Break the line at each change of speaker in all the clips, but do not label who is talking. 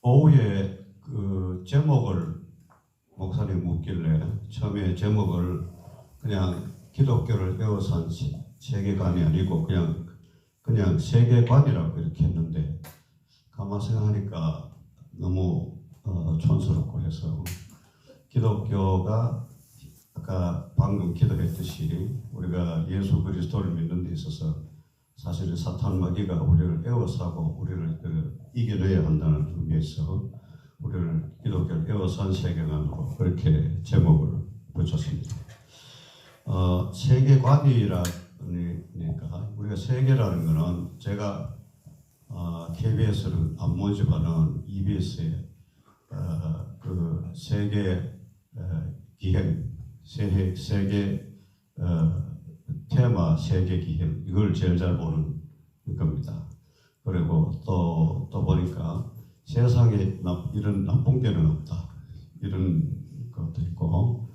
오후에 그 제목을 목사님 묻길래 처음에 제목을 그냥 기독교를 에워싼 세계관이 아니고 그냥 세계관이라고 이렇게 했는데 가만 생각하니까 너무 촌스럽고 해서 기독교가 아까 방금 기도했듯이 우리가 예수 그리스도를 믿는 데 있어서 사실 사탄 마귀가 우리를 에워싸고 우리를 이겨내야 한다는 의미에서 우리를 기독교를 에워싼 세계관으로 그렇게 제목을 붙였습니다. 세계관이라니까 우리가 세계라는 것은 제가 KBS는 안 모집하는 EBS의 그 세계 기행 세계 테마 세계 기행 이걸 제일 잘 보는 겁니다. 그리고 또 보니까 세상에 이런 나쁜 게는 없다 이런 것도 있고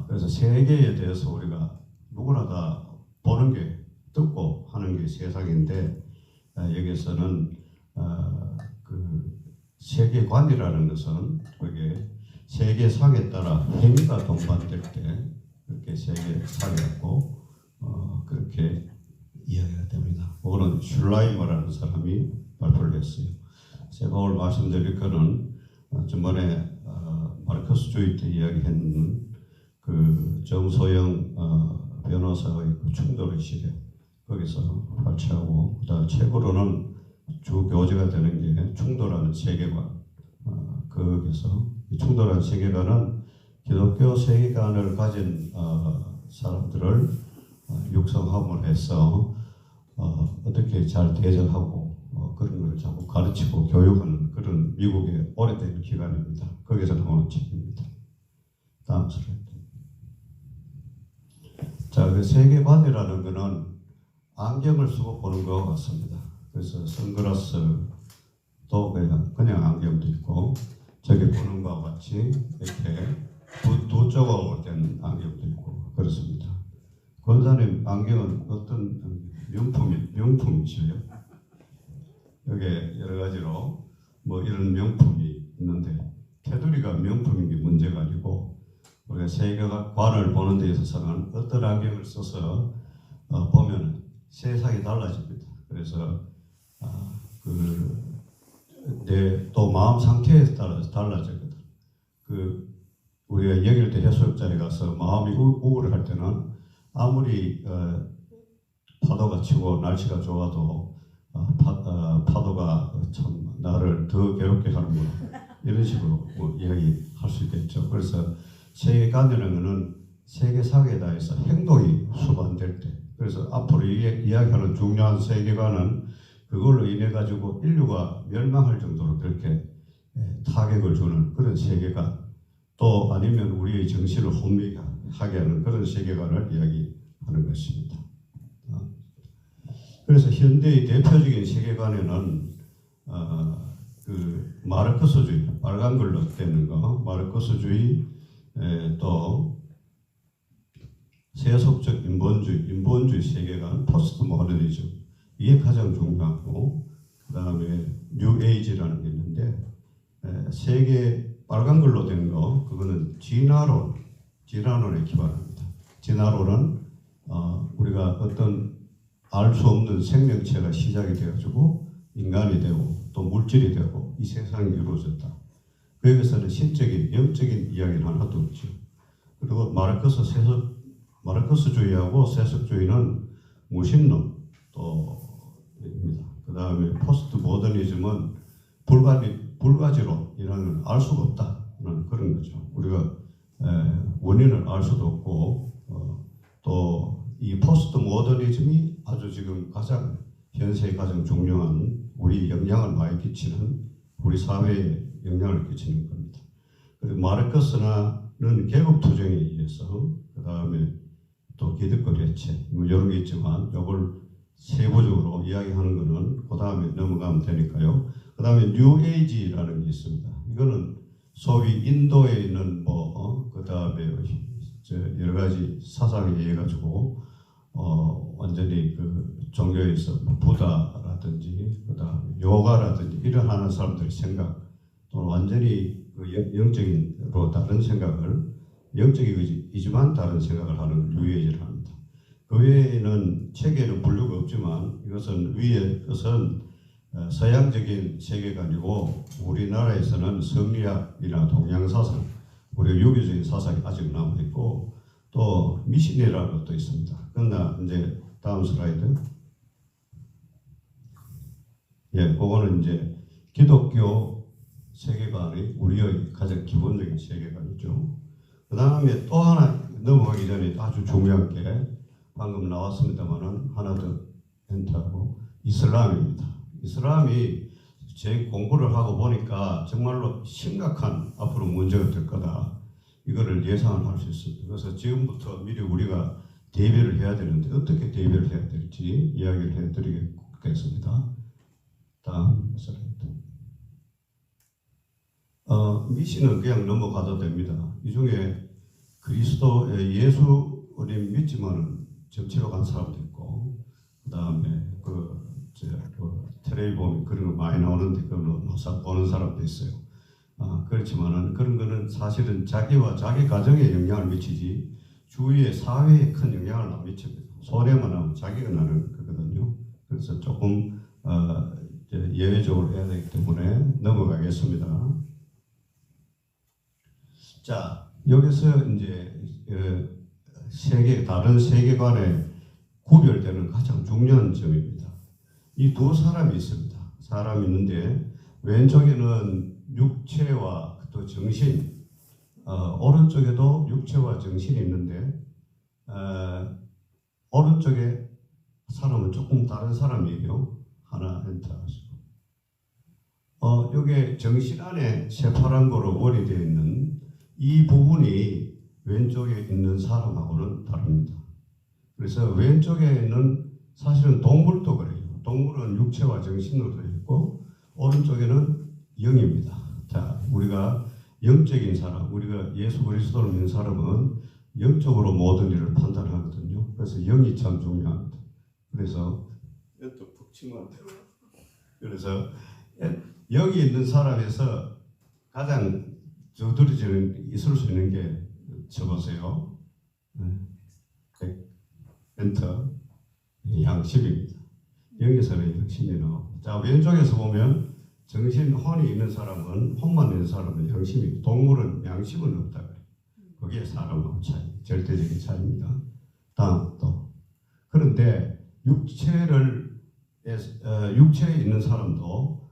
그래서 세계에 대해서 우리가 누구나 다 보는 게 듣고 하는 게 세상인데 여기서는 그 세계관이라는 것은 그게 세계상에 따라 행위가 동반될 때 그렇게 세계상이라고 그렇게 이야기가 됩니다. 그거는 슐라이머라는 사람이 발표를 했어요. 제가 오늘 말씀드릴 거는 전번에 마르크스주의 때 이야기했는 그 정소영 변호사의 그 충돌의 시대 거기서 발췌하고 그다음 책으로는 주 교재가 되는 게 충돌하는 세계관 거기서 충돌하는 세계관은 기독교 세계관을 가진 사람들을 육성함을 해서 어떻게 잘 대적하고 그런 걸 자꾸 가르치고 교육하는 그런 미국의 오래된 기관입니다. 거기서 나오는 책입니다. 다음 슬라이드. 자, 그 세계관이라는 것은 안경을 쓰고 보는 것 같습니다. 그래서 선글라스도 그냥 안경도 있고 저기 보는 것과 같이 이렇게 두 조각으로 된 안경도 있고 그렇습니다. 권사님 안경은 어떤 명품이시죠? 여기 여러 가지로 뭐 이런 명품이 있는데 테두리가 명품인 게 문제가 아니고 우리가 세계관을 보는 데 있어서는 어떤 안경을 써서 보면 세상이 달라집니다. 그래서 내 또 마음 상태에 따라서 달라지거든. 우리가 여길대 해수욕장에 가서 마음이 우울할 때는 아무리 파도가 치고 날씨가 좋아도 파도가 참 나를 더 괴롭게 하는구나 이런 식으로 이야기할 수 있겠죠. 그래서 세계관이라는 것은 세계사회에 대해서 행동이 수반될 때 그래서 앞으로 이야기하는 중요한 세계관은 그걸로 인해 가지고 인류가 멸망할 정도로 그렇게 타격을 주는 그런 세계관 또 아니면 우리의 정신을 혼미하게 하는 그런 세계관을 이야기하는 것입니다. 그래서 현대의 대표적인 세계관에는 그 마르크스주의 빨간 글로 되는 거 마르크스주의 또 세속적 인본주의 세계관 포스트 모더니즘 이게 가장 중요하고 그 다음에 뉴에이지라는 게 있는데 세계 빨간 글로 된 거 그거는 진화론에 기반합니다. 진화론은 우리가 어떤 알 수 없는 생명체가 시작이 되어가지고 인간이 되고 또 물질이 되고 이 세상이 이루어졌다. 거기서는 신적인 영적인 이야기는 하나도 없죠. 그리고 마르크스주의하고 세속주의는 무신론 또입니다. 그 다음에 포스트 모더니즘은 불가지론이라는 알 수가 없다는 그런 거죠. 우리가 원인을 알 수도 없고 또 이 포스트 모더니즘이 아주 지금 현세에 가장 중요한 우리 영향을 많이 끼치는 우리 사회에 영향을 끼치는 겁니다. 그리고 마르크스는 계급 투쟁에 의해서 그 다음에 또 기득권 해체 뭐 이런 게 있지만 이걸 세부적으로 이야기하는 거는 그 다음에 넘어가면 되니까요. 그 다음에 뉴에이지라는 게 있습니다. 이거는 소위 인도에 있는 그 다음에 여러 가지 사상에 의해 가지고 완전히 그 종교에서 뭐 부다라든지 그다음 요가라든지 이런 하는 사람들의 생각 또는 완전히 그 영적인으로 다른 생각을 영적이지만 다른 생각을 하는 유해지를 합니다. 그 외에는 책에는 분류가 없지만 이것은 위의 것은 서양적인 세계관이고 우리나라에서는 성리학이나 동양사상 우리가 유교적인 사상이 아직 남아있고 또 미신이라는 것도 있습니다. 그러나 이제 다음 슬라이드. 예, 그거는 이제 기독교 세계관의 우리의 가장 기본적인 세계관이죠. 그 다음에 또 하나 넘어가기 전에 아주 중요한 게 방금 나왔습니다만은 하나 더 엔터하고 이슬람입니다. 이슬람이 제 공부를 하고 보니까 정말로 심각한 앞으로 문제가 될 거다. 이거를 예상을 할 수 있습니다. 그래서 지금부터 미리 우리가 대비를 해야 되는데 어떻게 대비를 해야 될지 이야기를 해드리겠습니다. 다음 슬라이드. 미신은 그냥 넘어가도 됩니다. 이 중에 그리스도의 예수님 믿지만은 정치로 간 사람도 있고, 그 다음에 텔레비 보면 그런 거 많이 나오는데 그거는 보는 사람도 있어요. 그렇지만은 그런 거는 사실은 자기와 자기 가정에 영향을 미치지 주위의 사회에 큰 영향을 안 미칩니다. 손해만 하면 자기가 나는 거거든요. 그래서 조금 예외적으로 해야 되기 때문에 넘어가겠습니다. 자, 여기서 이제 다른 세계관에 구별되는 가장 중요한 점입니다. 이 두 사람이 있습니다. 사람이 있는데 왼쪽에는 육체와 또 정신, 오른쪽에도 육체와 정신이 있는데 오른쪽에 사람은 조금 다른 사람이에요. 하나 엔터하시고 요게 정신 안에 새파란 거로 원이 되어 있는 이 부분이 왼쪽에 있는 사람하고는 다릅니다. 그래서 왼쪽에는 사실은 동물도 그래요. 동물은 육체와 정신으로 되어 있고 오른쪽에는 영입니다. 자, 우리가 영적인 사람, 우리가 예수 그리스도를 믿는 사람은 영적으로 모든 일을 판단하거든요. 그래서 영이 참 중요합니다. 그래서 또 북치면 안 돼요. 그래서 여기 있는 사람에서 가장 두드러지는 있을 수 있는 게 쳐보세요. 엔터. 양심입니다. 여기서는 양심이 나오고. 자, 왼쪽에서 보면 정신 혼이 있는 사람은 혼만 있는 사람은 양심이, 동물은 양심은 없다 그래요. 그게 사람하고 차이, 절대적인 차이입니다. 다음 또 그런데 육체에 있는 사람도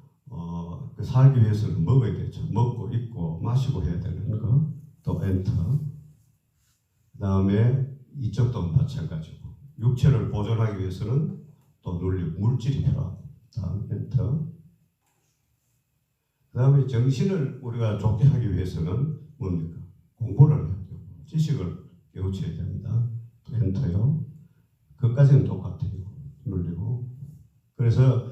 그 살기 위해서는 먹어야 되죠. 먹고 입고 마시고 해야 되는 거. 또 엔터. 그 다음에 이쪽도 마찬가지고 육체를 보존하기 위해서는 또 물질이 필요하고. 다음 엔터. 그 다음에 정신을 우리가 좋게 하기 위해서는 뭡니까? 공부를 해야 되고 지식을 깨우쳐야 됩니다. 또 엔터요. 그것까지는 똑같아요. 눌리고. 그래서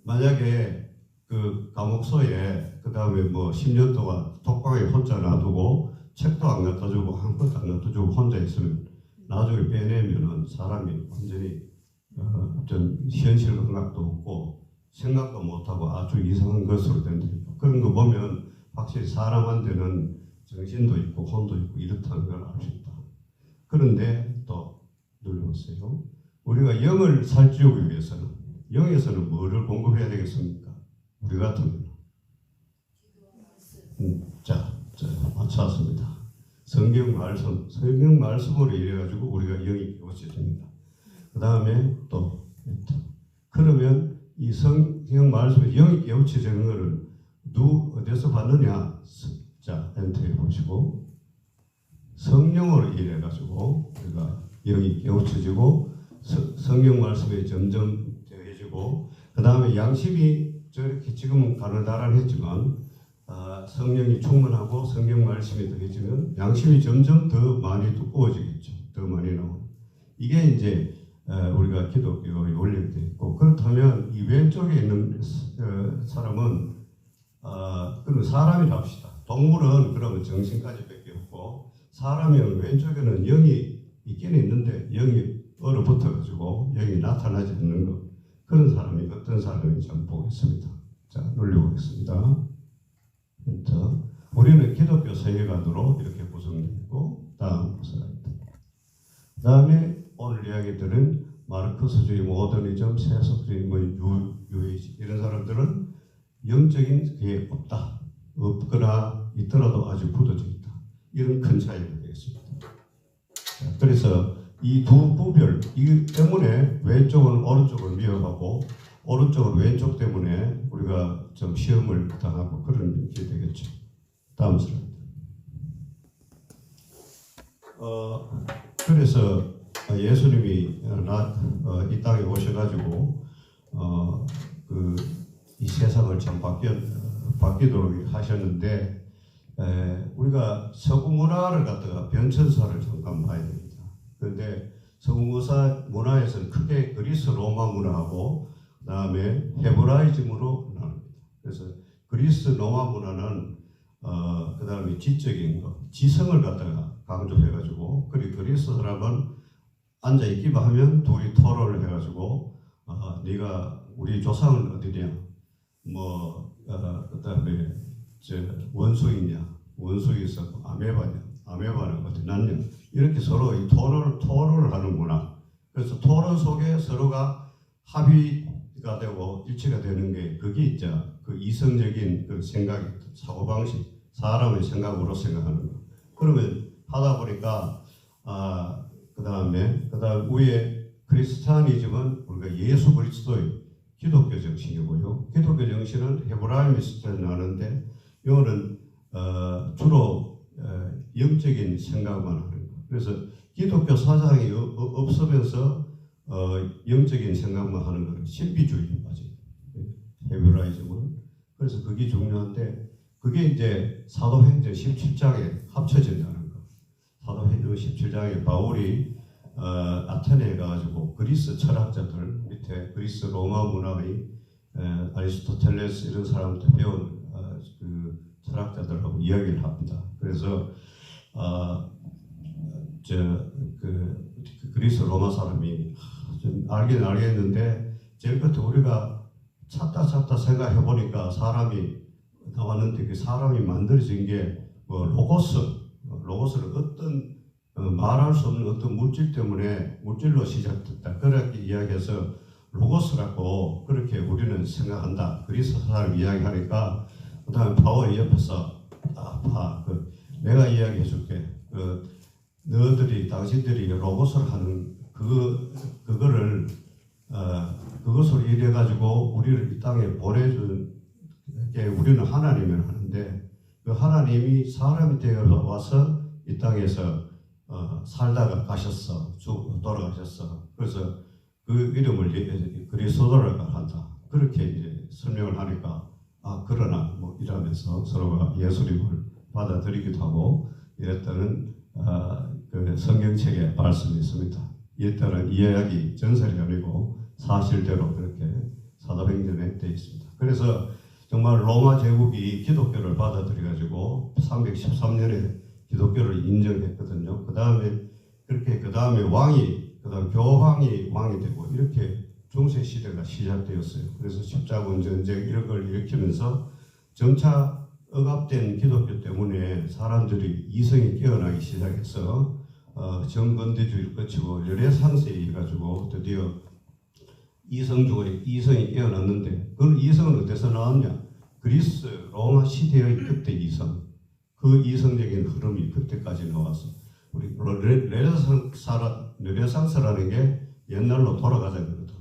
만약에 그 감옥소에 그 다음에 뭐 10년 동안 독방에 혼자 놔두고 책도 안 갖다 주고 한 것도 안 갖다 주고 혼자 있으면 나중에 빼내면은 사람이 완전히 좀 현실 감각도 없고 생각도 못하고 아주 이상한 것으로 된다. 그런 거 보면 확실히 사람한테는 정신도 있고 혼도 있고 이렇다는 걸 알 수 있다. 그런데 또 눌러보세요. 우리가 영을 살찌우기 위해서는 영에서는 뭐를 공급해야 되겠습니까? 우리 같으면 자, 맞췄습니다. 성경 말씀으로 이래가지고 우리가 영이 깨우쳐집니다. 그 다음에 또 그러면 이 성경 말씀에 영이 깨우쳐지는 것을 어디서 받느냐? 자, 엔터해 보시고 성령으로 이래가지고 우리가 영이 깨우쳐지고 성경 말씀에 점점 더해지고 그 다음에 양심이 저렇게 지금은 가느다란했지만 성령이 충만하고 성경 말씀이 더해지면 양심이 점점 더 많이 두꺼워지겠죠. 더 많이 나오고 이게 이제 우리가 기독교의 원리가 되어 있고 그렇다면 이 왼쪽에 있는 사람은 그러면 사람이라 합시다. 동물은 그러면 정신까지 밖에 없고 사람이면 왼쪽에는 영이 있긴 있는데 영이 얼어붙어가지고 여기 나타나지 않는 것. 그런 사람이 어떤 사람인지 한번 보겠습니다. 자, 눌러보겠습니다. 엔터. 우리는 기독교 세계관으로 이렇게 구성되어 있고, 다음 슬라이드. 그 다음에 오늘 이야기들은 마르크스주의, 모더니즘, 세속주의, 유해주의 이런 사람들은 영적인 게 없다. 없거나 있더라도 아주 굳어져 있다. 이런 큰 차이가 되겠습니다. 자, 그래서 이 두 부별, 이 때문에 왼쪽은 오른쪽을 미워하고 오른쪽은 왼쪽 때문에 우리가 좀 시험을 당하고 그런 게 되겠죠. 다음 슬라이드. 그래서 예수님이 이 땅에 오셔가지고 이 세상을 참 바뀌도록 하셨는데 우리가 서구 문화를 갖다가 변천사를 잠깐 봐야 됩니다. 그런데 서구 문화에서는 크게 그리스 로마 문화하고 그다음에 헤브라이즘으로 나눕니다. 그래서 그리스 로마 문화는 그다음에 지적인 거, 지성을 갖다가 강조해가지고 그리스 사람은 앉아 있기만 하면 둘이 토론을 해가지고 네가 우리 조상은 어디냐, 그다음에 원수이냐, 원수에서 아메바는 어디 났냐, 이렇게 서로 이 토론을 하는구나. 그래서 토론 속에 서로가 합의가 되고 일치가 되는 게 그게 있죠. 그 이성적인 그 생각이, 사고방식, 사람의 생각으로 생각하는 거. 그러면 하다 보니까 그다음 위에 크리스찬이즘은 우리가 예수 그리스도의 기독교 정신이고요. 기독교 정신은 헤브라임에서 나는데 이거는 주로 영적인 생각만 하는 거. 그래서 기독교 사상이 없으면서 영적인 생각만 하는 것은 신비주의에 빠져요. 헤브라이즘은. 그래서 그게 중요한데 그게 이제 사도행전 17장에 합쳐진다는 거. 사도행전 17장에 바울이 아테네에 가가지고 그리스 철학자들 밑에 그리스 로마 문화의 아리스토텔레스 이런 사람들 배운 그 철학자들하고 이야기를 합니다. 그래서 그리스 로마 사람이 좀 알긴 알겠는데 제일 끝에 우리가 찾다 생각해 보니까 사람이 나왔는데 그 사람이 만들어진 게 로고스를 어떤 말할 수 없는 어떤 물질 때문에 물질로 시작됐다. 그렇게 이야기해서 로고스라고 그렇게 우리는 생각한다. 그리스 사람 이야기하니까 그다음에 바울이 옆에서 내가 이야기해줄게. 당신들이 로고스를 하는 그것을 이래가지고 우리를 이 땅에 보내준 게 우리는 하나님을 하는데 그 하나님이 사람이 되어 와서 이 땅에서 살다가 가셨어. 돌아가셨어. 그래서 그 이름을 그리스도라고 한다. 그렇게 이제 설명을 하니까 그러나 이러면서 서로가 예수님을 받아들이기도 하고 이랬다는 그 성경책에 말씀이 있습니다. 이랬다는 이야기 전설이 아니고 사실대로 그렇게 사도행전에 되어 있습니다. 그래서 정말 로마 제국이 기독교를 받아들여가지고 313년에 기독교를 인정했거든요. 그 다음에 교황이 왕이 되고 이렇게 중세 시대가 시작되었어요. 그래서 십자군 전쟁 이런 걸 일으키면서 점차 억압된 기독교 때문에 사람들이 이성이 깨어나기 시작해서 정근대주의를 거치고 르네상스에 이르 가지고 드디어 이성이 깨어났는데 그 이성은 어디서 나왔냐? 그리스 로마 시대의 그때 이성, 그 이성적인 흐름이 그때까지 나와서 우리 르네상스라는 게 옛날로 돌아가자는 거거든.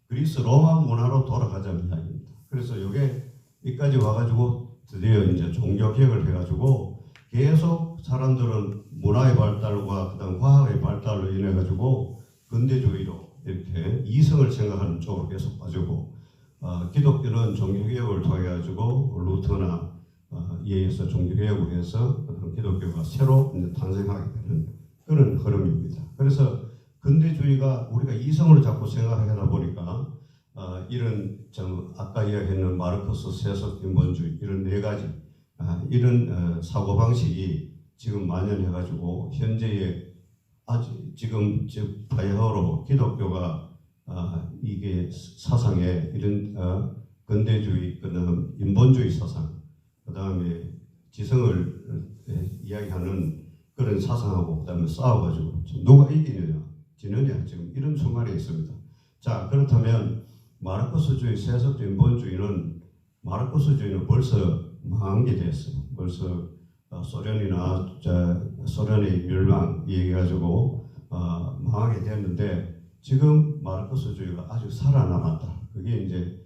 그리스 로마 문화로 돌아가자는 이야기입니다. 그래서 이게 여기까지 와가지고 드디어 이제 종교 개혁을 해가지고 계속 사람들은 문화의 발달과 그다음 과학의 발달로 인해 가지고 근대주의로 이렇게 이성을 생각하는 쪽으로 계속 빠지고 기독교는 종교개혁을 통해 가지고 루터나 이에 의해서 종교개혁을 해서 기독교가 새로 탄생하게 되는 그런 흐름입니다. 그래서 근대주의가 우리가 이성을 자꾸 생각하다 보니까 이런 아까 이야기했는 마르크스 세속 인본주의 이런 네 가지 이런 사고방식이 지금 만연해가지고 현재의 아직 지금 바야흐로 기독교가 이게 사상에 이런 근대주의, 그다음 인본주의 사상, 그다음에 지성을 이야기하는 그런 사상하고 그다음에 싸워가지고 누가 이기느냐, 지느냐 지금 이런 순간에 있습니다. 자, 그렇다면 마르크스주의, 세속주의, 인본주의는 마르크스주의는 벌써 망한 게 됐어요. 벌써 소련이나 소련의 멸망 얘기해가지고 망하게 됐는데 지금 마르크스주의가 아직 살아남았다. 그게 이제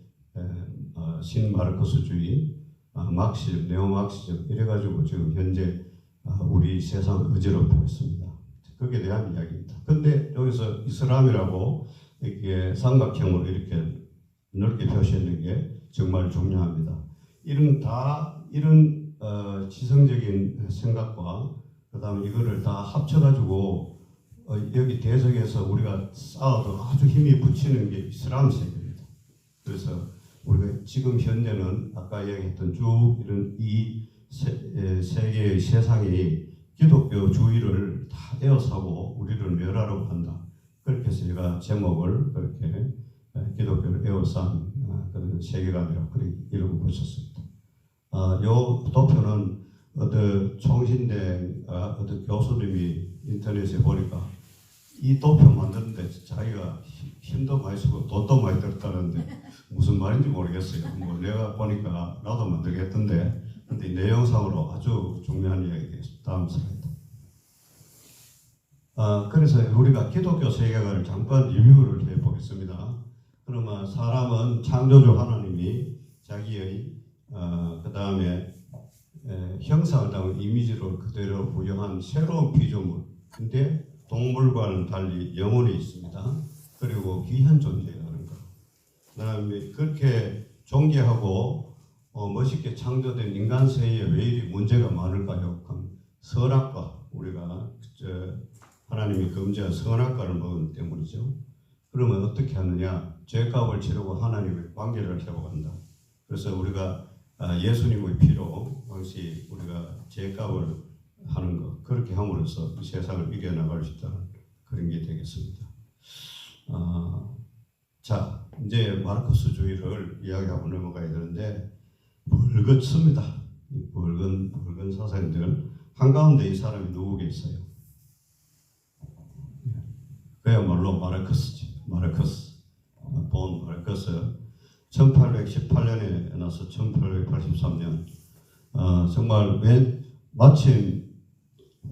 신마르크스주의, 막시즘, 네오막시즘 이래가지고 지금 현재 우리 세상을 어지럽히고 있습니다. 거기에 대한 이야기입니다. 근데 여기서 이슬람이라고 이렇게 삼각형으로 이렇게 넓게 표시하는 게 정말 중요합니다. 이런 지성적인 생각과 그다음에 이거를 다 합쳐가지고 여기 대적에서 우리가 싸워도 아주 힘이 붙이는 게 이슬람 세계입니다. 그래서 우리가 지금 현재는 아까 얘기했던 쭉 이런 이 세계의 세상이 기독교주의를 다 에워싸고 우리를 멸하려고 한다. 그렇게 해서 제가 제목을 그렇게 기독교를 에워싼 그런 세계관이라고 그렇게 읽어보셨습니다. 요 도표는 어떤 총신대 어떤 교수님이 인터넷에 보니까 이 도표 만드는데 자기가 힘도 많이 쓰고 돈도 많이 들었다는데 무슨 말인지 모르겠어요. 뭐 내가 보니까 나도 만들겠던데, 근데 이 내용상으로 아주 중요한 이야기겠습니다. 다음 슬라이드. 그래서 우리가 기독교 세계관을 잠깐 리뷰를 해보겠습니다. 그러면 사람은 창조주 하나님이 자기의 그 다음에 형상을 담은 이미지를 그대로 부여한 새로운 피조물. 근데 동물과는 달리 영혼이 있습니다. 그리고 귀한 존재라는 것. 그 다음에 그렇게 존귀하고 멋있게 창조된 인간 세계에 왜 이리 문제가 많을까요? 선악과, 우리가 하나님이 금지한 선악과를 먹은 때문이죠. 그러면 어떻게 하느냐? 죄값을 치르고 하나님의 관계를 회복한다. 그래서 우리가 예수님의 피로 당시 우리가 죄값을 하는 것, 그렇게 함으로써 이 세상을 이겨나갈 수 있다는 그런 게 되겠습니다. 자, 이제 마르크스주의를 이야기하고 넘어가야 되는데 벌겋습니다. 붉은 사상들 한가운데 이 사람이 누구겠어요? 그야말로 마르크스, 본 마르크스. 1818년에 나서 1883년 정말 마침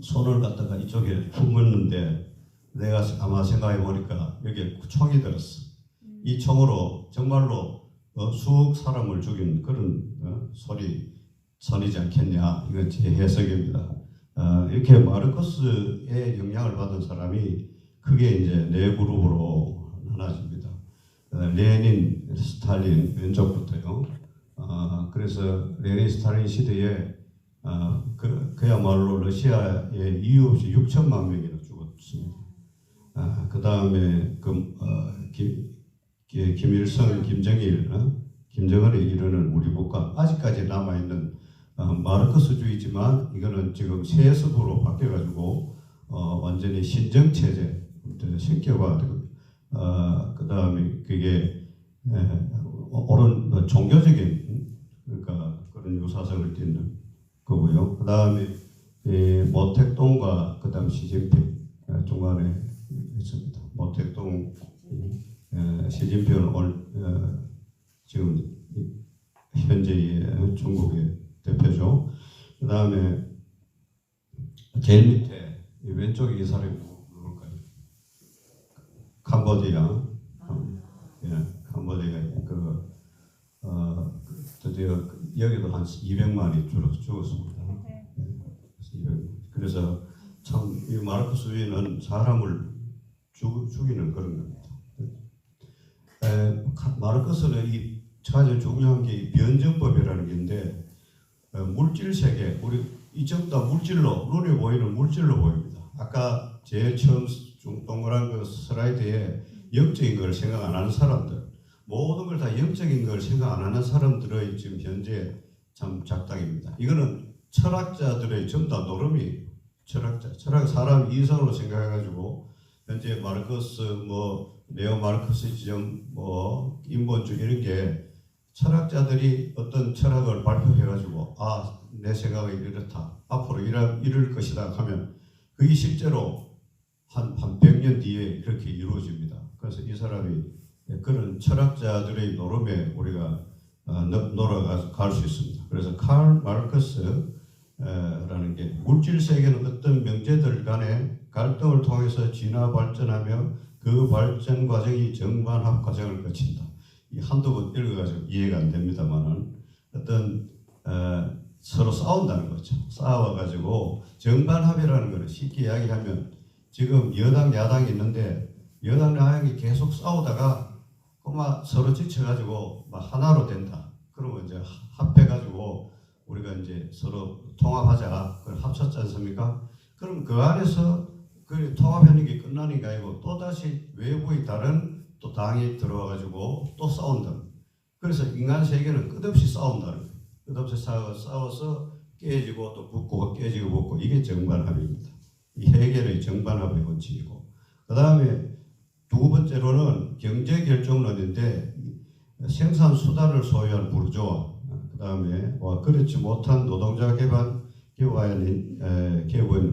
손을 갖다가 이쪽에 품었는데 내가 아마 생각해 보니까 여기에 총이 들었어. 이 총으로 정말로 수억 사람을 죽인 그런 선이지 않겠냐. 이건 제 해석입니다. 이렇게 마르크스의 영향을 받은 사람이 크게 이제 네 그룹으로 나눠집니다. 레닌, 스탈린 왼쪽부터요. 그래서 레닌, 스탈린 시대에 그야말로 러시아에 이유 없이 6천만 명이나 죽었습니다. 그 다음에 김일성, 김정은에 이르는 우리 국가, 아직까지 남아있는 마르크스주의지만 이거는 지금 세습으로 바뀌어가지고 완전히 신정체제 신격화되고 그 다음에 그게 옳은 종교적인 그러니까 그런 유사성을 띠는 거고요. 그 다음에 모택동과 그 다음 시진핑 중간에 있습니다. 모택동 시진핑은 지금 현재의 중국의 대표죠. 그 다음에 제일 밑에 왼쪽에 이 사람이 누굴까요? 캄보디아. 캄보디아 드디어 여기도 한 200만이 죽었습니다. 그래서 참 이 마르크스주의는 사람을 죽이는 그런 겁니다. 마르크스는 이 가장 중요한 게 변증법이라는 게인데 물질 세계, 우리 이전부 다 물질로 눈에 보이는 물질로 보입니다. 아까 제일 처음 동그란 그 슬라이드에 영적인 걸 생각 안 하는 사람들, 모든 걸 다 영적인 걸 생각 안 하는 사람들의 지금 현재 참 작당입니다. 이거는 철학자들의 전부 다 노름이에요. 철학자, 철학 사람 이성으로 생각해가지고 현재 마르크스 뭐 네오 마르크시즘 뭐 인본주의 이런 게 철학자들이 어떤 철학을 발표해가지고 내 생각이 이렇다 앞으로 이럴 것이다 하면 그게 실제로 한 100년 뒤에 그렇게 이루어집니다. 그래서 이 사람이 그런 철학자들의 노름에 우리가 놀아갈 수 있습니다. 그래서 칼 마르크스라는 게 물질 세계는 어떤 명제들 간의 갈등을 통해서 진화 발전하며 그 발전 과정이 정반합 과정을 거친다. 이 한두 번 읽어가지고 이해가 안 됩니다만은 어떤 서로 싸운다는 거죠. 싸워가지고 정반합이라는 것을 쉽게 이야기하면 지금 여당 야당이 있는데 여당 야당이 계속 싸우다가 그만 서로 지쳐가지고 막 하나로 된다. 그러면 이제 합해가지고 우리가 이제 서로 통합하자. 그걸 합쳤지 않습니까? 그럼 그 안에서 그 통합하는 게 끝나는 게 아니고 또 다시 외부의 다른 또 당이 들어와가지고 또 싸운다. 그래서 인간 세계는 끝없이 싸운다는 거예요. 끝없이 싸워서 깨지고 또 붙고 깨지고 붙고 이게 정반합입니다. 이 해결의 정반합의 원칙이고 그 다음에 두 번째로는 경제결정론인데 생산 수단을 소유한 부르주아 그 다음에 그렇지 못한 노동자 계보인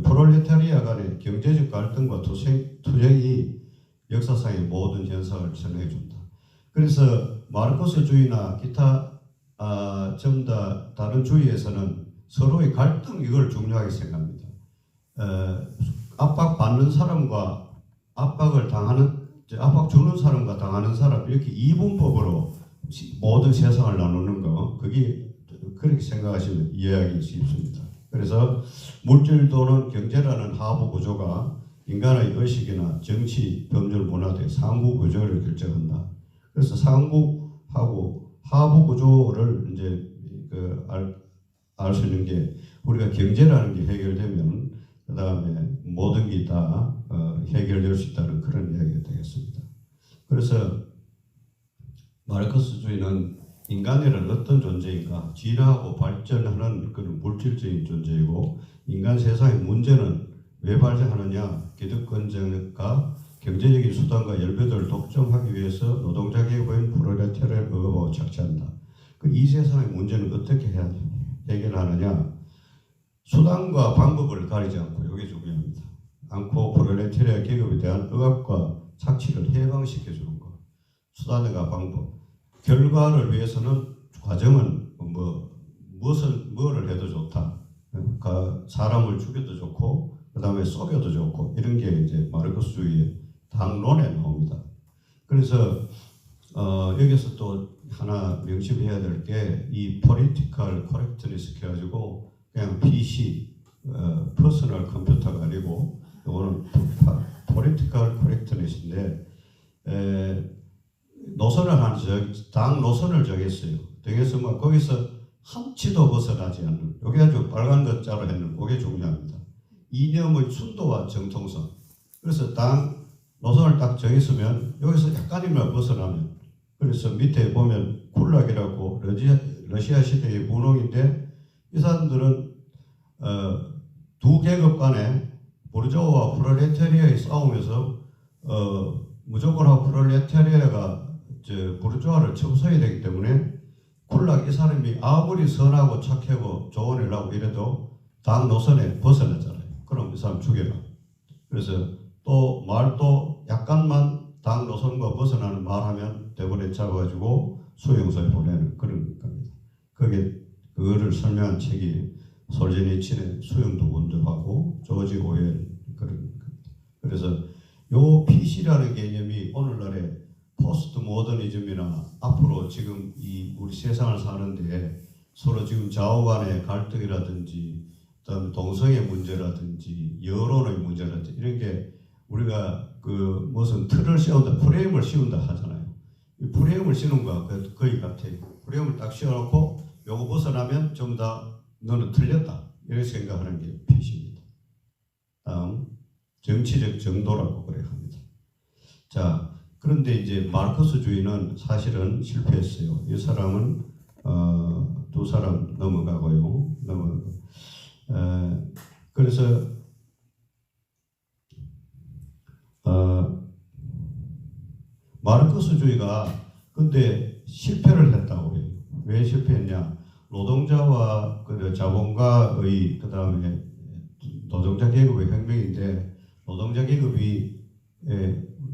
프롤레타리아 간의 경제적 갈등과 투쟁이 역사상의 모든 현상을 설명해준다. 그래서 마르크스주의나 기타 전부 다 다른 주의에서는 서로의 갈등 이걸 중요하게 생각합니다. 압박받는 사람과 압박 주는 사람과 당하는 사람 이렇게 이분법으로 모든 세상을 나누는 거 그게 그렇게 생각하시면 이해하기 쉽습니다. 그래서 물질도는 경제라는 하부 구조가 인간의 의식이나 정치, 법률, 문화 등 상부 구조를 결정한다. 그래서 상부하고 하부 구조를 이제 알 수 있는 게 우리가 경제라는 게 해결되면 그 다음에 모든 게 다 해결될 수 있다는 그런 이야기가 되겠습니다. 그래서 마르크스주의는 인간이란 어떤 존재인가 진화하고 발전하는 그런 물질적인 존재이고 인간 세상의 문제는 왜 발생하느냐 기득권정과 경제적인 수단과 열배들을 독점하기 위해서 노동자 계급인 프롤레타리아를 억압하고 착취한다. 이 세상의 문제는 어떻게 해결하느냐 수단과 방법을 가리지 않고 이게 중요합니다. 않고 프롤레타리아 계급에 대한 억압과 착취를 해방시켜주는 것. 수단과 방법. 결과를 위해서는 과정은 뭐를 해도 좋다. 그러니까 사람을 죽여도 좋고 그 다음에 속여도 좋고 이런 게 이제 마르크스주의의 당론에 나옵니다. 그래서 여기서 또 하나 명심해야 될 게 이 political correctness 해가지고 그냥 PC, 퍼스널 컴퓨터가 아니고 이거는 political correctness인데 당 노선을 정했어요. 정해서 뭐 거기서 한치도 벗어나지 않는 이게 아주 빨간 것자로 했는 그게 중요합니다. 이념의 순도와 정통성. 그래서 당 노선을 딱 정했으면 여기서 약간이면 벗어나면 그래서 밑에 보면 굴락이라고 러시아 시대의 문홍인데 이 사람들은 두 계급 간에 부르주아와 프롤레타리아의 싸움에서 무조건 프롤레타리아가 부르주아를 쳐부숴야 되기 때문에 굴락 이 사람이 아무리 선하고 착하고 좋은 일 하고 이래도 당 노선에 벗어났잖아요. 그럼 이 사람 죽여라. 그래서 또 말도 약간만 당 노선과 벗어나는 말하면 대본에 잡아가지고 수용소에 보내는 그런 겁니다. 그거를 설명한 책이 솔제니친의 수용도군도 하고 조지 오웰 그런 겁니다. 그래서 요 PC라는 개념이 오늘날의 포스트 모더니즘이나 앞으로 지금 이 우리 세상을 사는데 서로 지금 좌우 간의 갈등이라든지 그다음에 동성애 문제라든지 여론의 문제라든지 이런 게 우리가 무슨 틀을 씌운다, 프레임을 씌운다 하잖아요. 이 프레임을 씌우는 거와 거의 같아요. 프레임을 딱 씌워놓고 요거 벗어나면 전부 다 너는 틀렸다 이렇게 생각하는 게 PC입니다. 다음 정치적 정도라고 그래 합니다. 자, 그런데 이제 마르크스주의는 사실은 실패했어요. 이 사람은 두 사람 넘어가고요. 그래서 마르크스주의가 근데 실패를 했다고 해요. 왜 실패했냐? 노동자와 그 자본가의 그 다음에 노동자 계급의 혁명인데 노동자 계급이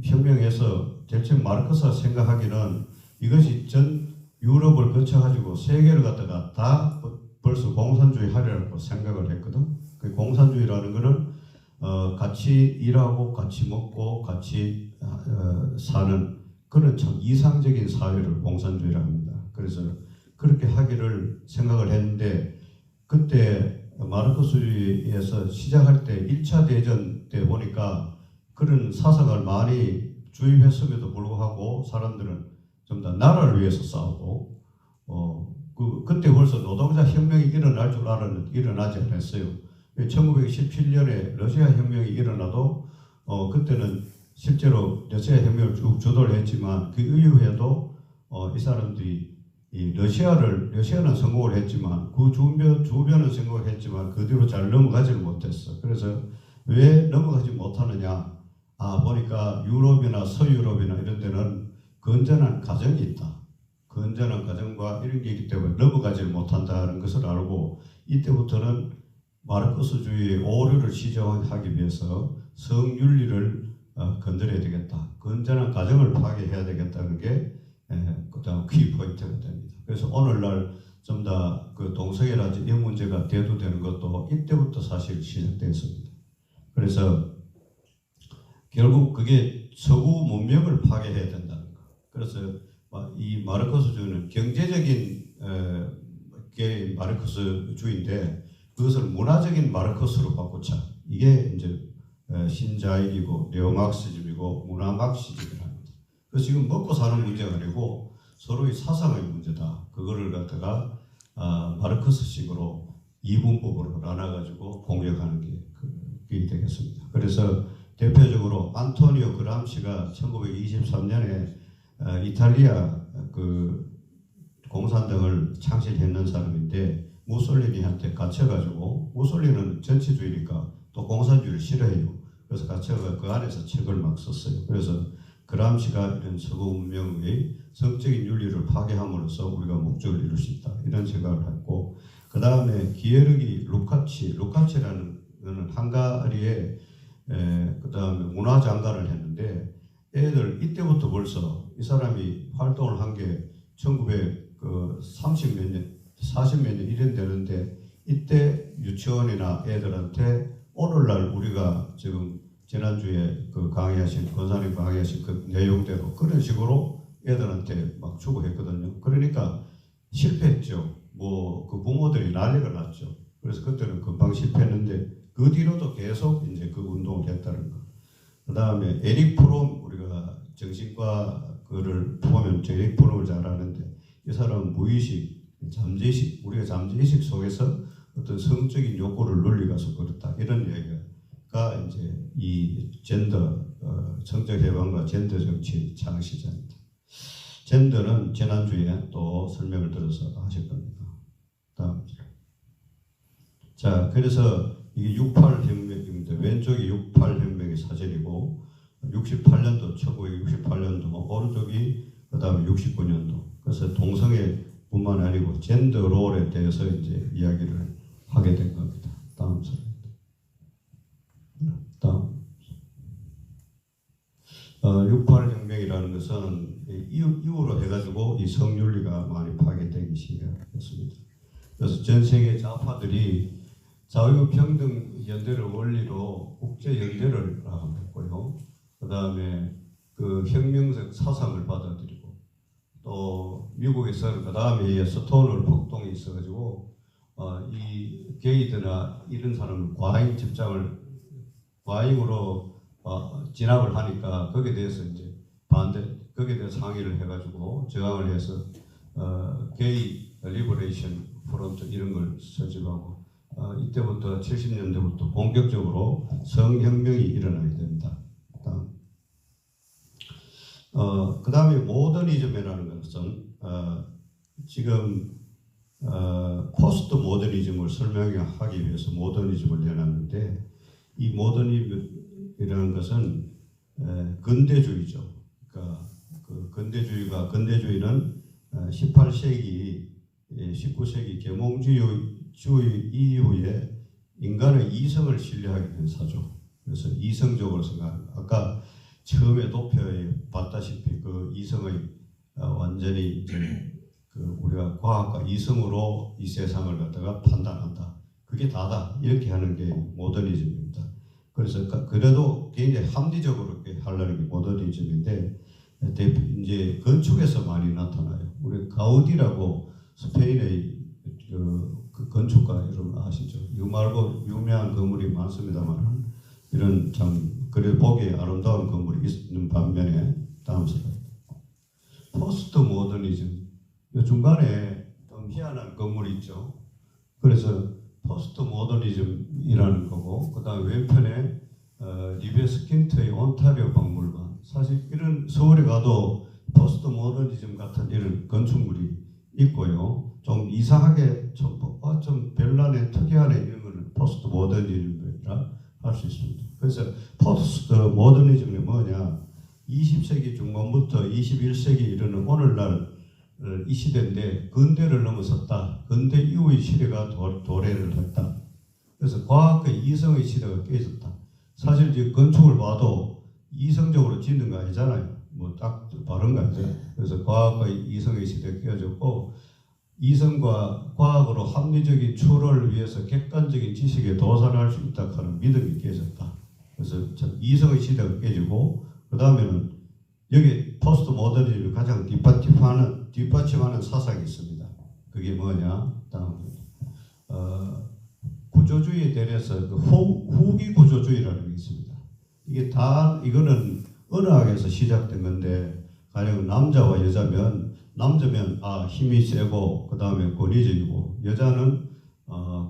혁명에서 대체 마르크스가 생각하기는 이것이 전 유럽을 거쳐가지고 세계를 갖다가 다 벌써 공산주의 하려고 생각을 했거든. 그 공산주의라는 거는 같이 일하고 같이 먹고 같이 사는 그런 참 이상적인 사회를 공산주의라고 합니다. 그래서 그렇게 하기를 생각을 했는데 그때 마르크스주의에서 시작할 때 1차 대전 때 보니까 그런 사상을 많이 주입했음에도 불구하고 사람들은 좀 더 나라를 위해서 싸우고 그때 벌써 노동자 혁명이 일어날 줄 알았는데 일어나지 않았어요. 1917년에 러시아 혁명이 일어나도 그때는 실제로 러시아 혁명을 쭉 주도를 했지만 그 이후에도 이 사람들이 이 러시아는 성공을 했지만 그 주변은 성공을 했지만 그 뒤로 잘 넘어가지를 못했어. 그래서 왜 넘어가지 못하느냐? 보니까 유럽이나 서유럽이나 이런 데는 건전한 가정이 있다. 건전한 가정과 이런 게 있기 때문에 넘어가지를 못한다는 것을 알고 이때부터는 마르크스주의의 오류를 시정하기 위해서 성윤리를 건드려야 되겠다. 건전한 가정을 파괴해야 되겠다는 게 그다음 키포인트가 됩니다. 그래서 오늘날 좀 더 그 동성애라든지 이 문제가 대두되는 것도 이때부터 사실 시작됐습니다. 그래서 결국 그게 서구 문명을 파괴해야 된다는 거. 그래서 이 마르크스주의는 경제적인 게 마르크스주의인데 그것을 문화적인 마르크스로 바꾸자. 이게 이제 신자익이고 네오막시즘이고 문화막시즘이랍니다. 그래서 지금 먹고 사는 문제가 아니고 서로의 사상의 문제다. 그거를 갖다가 마르크스식으로 이분법으로 나눠가지고 공격하는 게 그게 되겠습니다. 그래서 대표적으로 안토니오 그람시가 1923년에 이탈리아 그 공산당을 창실했는 사람인데 무솔리니한테 갇혀가지고 무솔리니는 전체주의니까 또 공산주의를 싫어해요. 그래서 갇혀가 그 안에서 책을 막 썼어요. 그래서 그람시가 이런 서구 문명의 성적인 윤리를 파괴함으로써 우리가 목적을 이룰 수 있다. 이런 생각을 했고 그 다음에 기에르기 루카치라는 헝가리의 그 다음에 문화장관을 했는데 애들 이때부터 벌써 이 사람이 활동을 한 게 1930몇 년, 40몇 년 이런 되는데 이때 유치원이나 애들한테 오늘날 우리가 지금 지난주에 그 강의하신 권사님 강의하신 그 내용대로 그런 식으로 애들한테 막 주고 했거든요. 그러니까 실패했죠. 뭐 그 부모들이 난리가 났죠. 그래서 그때는 금방 실패했는데 그 뒤로도 계속 이제 그 운동을 했다는 거. 그 다음에 에릭 프롬 우리가 정신과 그를 보면 에릭 프롬을 잘 아는데 이 사람은 무의식, 잠재의식, 우리가 잠재의식 속에서 어떤 성적인 욕구를 눌리가서 그렇다 이런 얘기가 이제 이 젠더 성적 해방과 젠더 정치의 창시자입니다. 젠더는 지난주에 또 설명을 들어서 하실 겁니다. 다음. 자, 그래서 이게 68혁명입니다. 왼쪽이 68혁명의 사진이고 68년도, 1968년도, 오른쪽이 그 다음에 69년도. 그래서 동성애뿐만 아니고 젠더 롤에 대해서 이제 이야기를 하게 된 겁니다. 다음 슬라이드. 다음. 68혁명이라는 것은 이후로 해가지고 이 성윤리가 많이 파괴되기 시작했습니다. 그래서 전 세계 좌파들이 자유평등연대를 원리로 국제연대를 했고요. 그 다음에 그 혁명적 사상을 받아들이고 또 미국에서는 그 다음에 스톤월 폭동이 있어가지고 이 게이드나 이런 사람은 과잉으로 진압을 하니까 거기에 대해서 이제 거기에 대해서 항의를 해가지고 저항을 해서 게이 리버레이션 프론트 이런 걸 설립하고 이때부터 70년대부터 본격적으로 성혁명이 일어나게 됩니다. 그 다음에 모더니즘이라는 것은 지금 포스트 모더니즘을 설명하기 위해서 모더니즘을 내놨는데 이 모더니즘이라는 것은 근대주의죠. 그러니까 그 근대주의는 18세기, 19세기 계몽주의 이후에 인간의 이성을 신뢰하게 된 사죠. 그래서 이성적으로 생각합니다. 아까 처음에 도표에 봤다시피 그 이성의 완전히 그 우리가 과학과 이성으로 이 세상을 갖다가 판단한다. 그게 다다. 이렇게 하는 게 모더니즘입니다. 그래서 그래도 굉장히 합리적으로 이렇게 하려는 게 모더니즘인데 이제 건축에서 많이 나타나요. 우리 가우디라고 스페인의 그 건축가 여러분 아시죠? 이거 말고 유명한 건물이 많습니다만 이런 참 그래 보기에 아름다운 건물이 있는 반면에 다음 슬라이드. 포스트 모더니즘. 이 중간에 좀 희한한 건물이 있죠. 그래서 포스트 모더니즘이라는 거고 그 다음에 왼편에 리베스킨트의 온타리오 박물관. 사실 이런 서울에 가도 포스트 모더니즘 같은 이런 건축물이 있고요. 좀 이상하게 좀 별난의 특이하네 이런 거는 포스트 모더니즘이라 할 수 있습니다. 그래서 포스트 모더니즘이 뭐냐? 20세기 중반부터 21세기 이르는 오늘날 이 시대인데 근대를 넘어섰다. 근대 이후의 시대가 도래를 했다. 그래서 과학의 이성의 시대가 깨졌다. 사실 이제 건축을 봐도 이성적으로 짓는 거 아니잖아요. 뭐 딱 바른 거 아니잖아요. 그래서 과학의 이성의 시대가 깨졌고 이성과 과학으로 합리적인 추론을 위해서 객관적인 지식에 도달할 수 있다 하는 믿음이 깨졌다. 그래서 이성의 시대가 깨지고 그 다음에는 여기 포스트 모더니즘을 가장 뒷받침하는 사상이 있습니다. 그게 뭐냐? 다음 구조주의에 대해서 그 후기 구조주의라는 게 있습니다. 이게 다 이거는 언어학에서 시작된 건데 가령 남자와 여자면 남자면 힘이 세고 그 다음에 권위적이고 여자는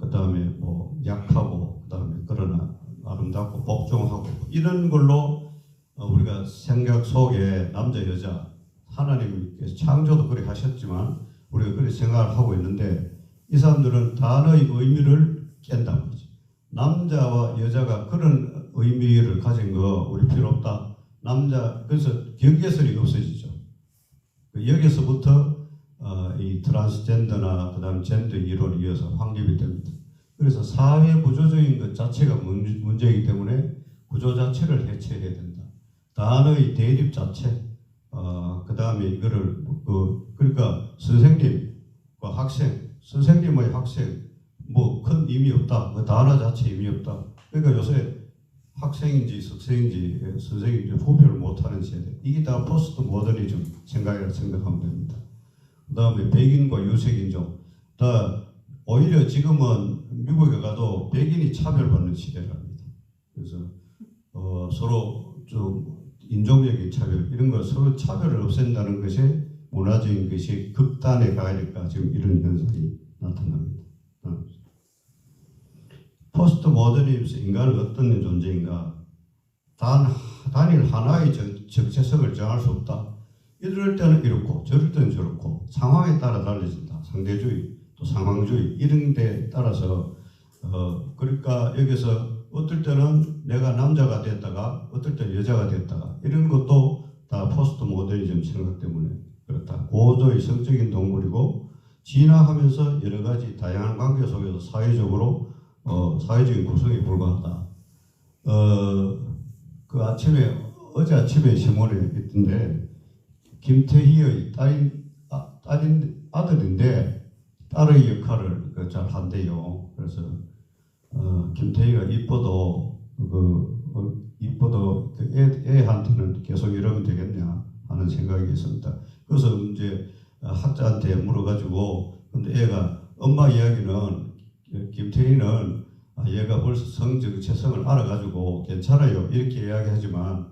그 다음에 뭐 약하고 그 다음에 그러나 아름답고 복종하고 이런 걸로 우리가 생각 속에 남자 여자 하나님께서 창조도 그렇게 하셨지만 우리가 그렇게 생각을 하고 있는데 이 사람들은 단어의 의미를 깬단 말이죠. 남자와 여자가 그런 의미를 가진 거 우리 필요 없다. 그래서 경계선이 없어지죠. 여기서부터 이 트랜스젠더나 그다음 젠더 이론이 이어서 확립이 됩니다. 그래서 사회 구조적인 것 자체가 문제이기 때문에 구조 자체를 해체해야 된다. 단어의 대립 자체, 그 다음에 이거를 그러니까 선생님과 학생, 선생님의 학생 뭐 큰 의미 없다. 그 단어 자체 의미 없다. 그러니까 요새 학생인지 석생인지 선생님인지 구별을 못하는 세대. 이게 다 포스트 모더니즘 생각이라 생각하면 됩니다. 그 다음에 백인과 유색인종. 오히려 지금은 미국에 가도 백인이 차별받는 시대랍니다. 그래서 서로 좀 인종적인 차별 이런 거 서로 차별을 없앤다는 것이 문화적인 것이 극단에 가니까 지금 이런 현상이 나타납니다. 포스트 모더니즘에서 인간은 어떤 존재인가? 단일 하나의 정체성을 정할 수 없다. 이럴 때는 이렇고 저럴 때는 저렇고 상황에 따라 달라진다. 상대주의 또 상황주의 이런 데 따라서 그러니까 여기서 어떨 때는 내가 남자가 됐다가 어떨 때는 여자가 됐다가 이런 것도 다 포스트 모더니즘 생각 때문에 그렇다. 고도의 성적인 동물이고 진화하면서 여러 가지 다양한 관계 속에서 사회적인 구성이 불가하다. 어제 아침에 신문에 있던데 김태희의 아들인데 딸의 역할을 잘 한대요. 그래서 김태희가 이뻐도 애한테는 계속 이러면 되겠냐 하는 생각이 있습니다. 그래서 이제 학자한테 물어가지고 근데 애가 엄마 이야기는 김태희는 얘가 벌써 성정체성을 알아가지고 괜찮아요 이렇게 이야기하지만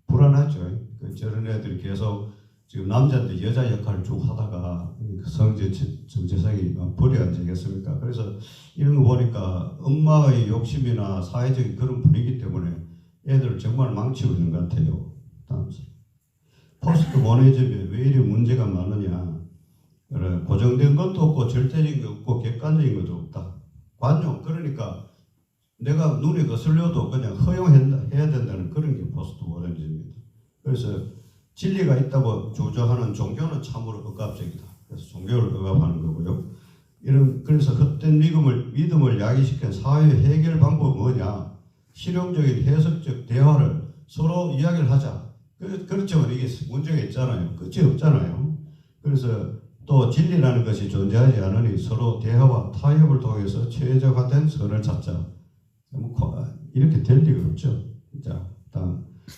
불안하죠. 저런 애들이 계속 지금 남자인데 여자 역할을 쭉 하다가 성정체성이 벌이 안 되겠습니까? 그래서 이런 거 보니까 엄마의 욕심이나 사회적인 그런 분위기 때문에 애들을 정말 망치고 있는 것 같아요. 포스트 모더니즘에 왜 이리 문제가 많느냐? 고정된 것도 없고 절대적인 것 없고 객관적인 것도 없다. 관용 그러니까 내가 눈에 거슬려도 그냥 허용해야 된다는 그런 게 포스트 모더니즘입니다. 그래서 진리가 있다고 주장하는 종교는 참으로 억압적이다. 그래서 종교를 억압하는 거고요. 그래서 헛된 믿음을 야기시킨 사회 해결 방법은 뭐냐? 실용적인 해석적 대화를 서로 이야기를 하자. 그렇지만 이게 문제가 있잖아요. 끝이 없잖아요. 그래서 또 진리라는 것이 존재하지 않으니 서로 대화와 타협을 통해서 최적화된 선을 찾자. 이렇게 될 리가 없죠. 자,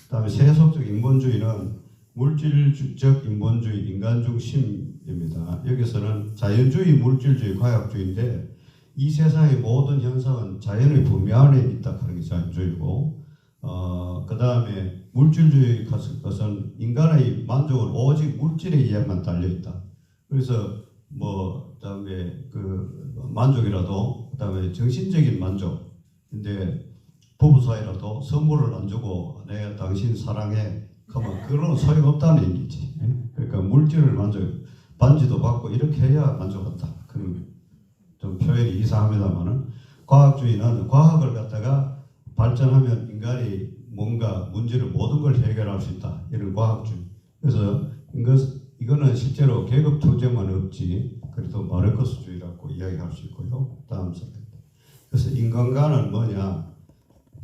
다음에 세속적 인본주의는 물질적 인본주의, 인간중심입니다. 여기서는 자연주의, 물질주의, 과학주의인데 이 세상의 모든 현상은 자연의 범위 안에 있다 하는 게 자연주의고, 그 다음에 물질주의 것은 인간의 만족은 오직 물질에 의해만 달려 있다. 그래서 그다음에 그 만족이라도, 그다음에 정신적인 만족. 근데 부부 사이라도 선물을 안 주고 내가 당신 사랑해 그러면 그런 소용없다는 얘기지. 그러니까 물질을 반지도 받고 이렇게 해야 만족한다. 그런 좀 표현이 이상합니다만은, 과학주의는 과학을 갖다가 발전하면 인간이 뭔가 문제를 모든 걸 해결할 수 있다. 이런 과학주의. 그래서 이거는 실제로 계급 투쟁만 없지. 그래도 마르크스주의라고 이야기할 수 있고요. 다음 슬라이드. 그래서 인간과는 뭐냐?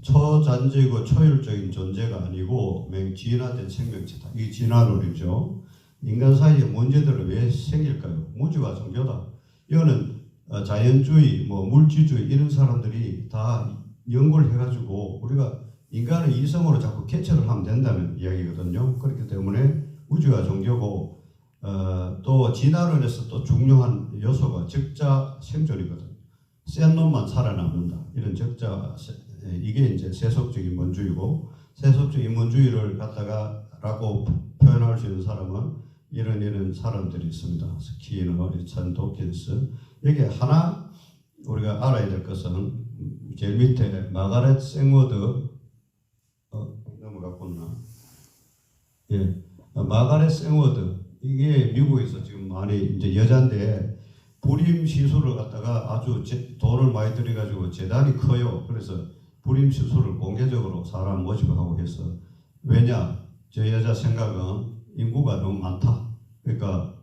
초잔재고 초율적인 존재가 아니고 진화된 생명체다. 이게 진화론이죠. 인간 사이에 문제들은 왜 생길까요? 무지와 종교다. 이거는 자연주의, 물질주의 이런 사람들이 다 연구를 해가지고 우리가 인간을 이성으로 자꾸 개척을 하면 된다는 이야기거든요. 그렇기 때문에 우주가 종교고, 또 진화론에서 또 중요한 요소가 적자 생존이거든요. 센 놈만 살아남는다. 이런 적자, 이게 이제 세속적 인본주의고, 세속적 인본주의를 라고 표현할 수 있는 사람은 이런 사람들이 있습니다. 스키너, 리찬 도킨스. 여기 하나 우리가 알아야 될 것은 제일 밑에 마가렛 생워드, 넘어갔구나. 예, 마가렛 생워드. 이게 미국에서 지금 많이 이제 여잔데 불임 시술을 갖다가 아주 돈을 많이 들여가지고 재단이 커요. 그래서 불임 시술을 공개적으로 사람 모집을 하고 해서, 왜냐? 저 여자 생각은 인구가 너무 많다. 그러니까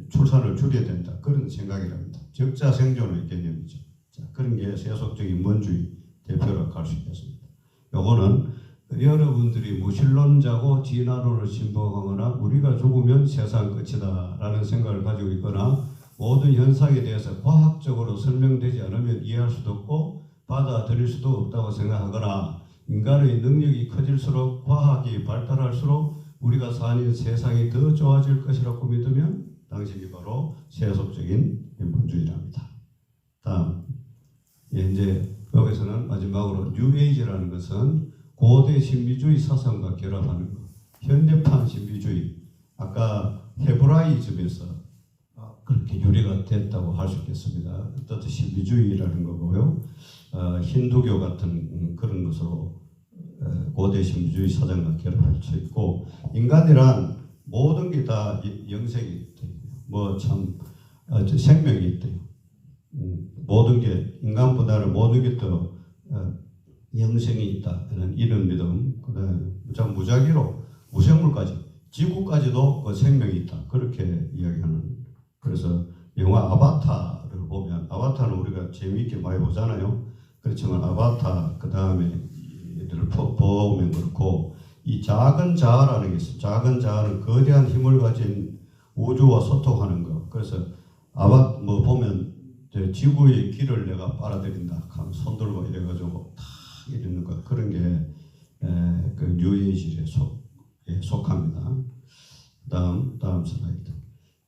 출산을 줄여야 된다. 그런 생각이랍니다. 적자 생존의 개념이죠. 자, 그런 게 세속적 인본주의 대표라고 할 수 있겠습니다. 요거는 여러분들이 무신론자고 진화론을 신봉하거나 우리가 죽으면 세상 끝이다 라는 생각을 가지고 있거나 모든 현상에 대해서 과학적으로 설명되지 않으면 이해할 수도 없고 받아들일 수도 없다고 생각하거나, 인간의 능력이 커질수록 과학이 발달할수록 우리가 사는 세상이 더 좋아질 것이라고 믿으면 당신이 바로 세속적인 인본주의랍니다. 다음, 이제 여기서는 마지막으로 뉴에이지라는 것은 고대 신비주의 사상과 결합하는 것, 현대판 신비주의. 아까 헤브라이즘에서 그렇게 유래가 됐다고 할 수 있겠습니다. 어떤 신비주의라는 거고요. 힌두교 같은 그런 것으로 고대 신비주의 사상과 결합할 수 있고, 인간이란 모든 게 다 영생이 있대요. 생명이 있대요. 모든 게, 인간보다는 모든 게 더 영생이 있다. 이런 믿음. 그다음에 무작위로 무생물까지, 지구까지도 그 생명이 있다. 그렇게 이야기하는. 그래서 영화 아바타를 보면, 아바타는 우리가 재미있게 많이 보잖아요. 그렇지만 아바타, 그 다음에 얘들을 보면 그렇고, 이 작은 자아라는 게 있어요. 작은 자아는 거대한 힘을 가진 우주와 소통하는 거. 그래서 보면 지구의 길을 내가 빨아들인다. 손 들고 이래가지고 탁 이러는 거. 그런 게 그 뉴에이지에 속합니다. 다음 슬라이드.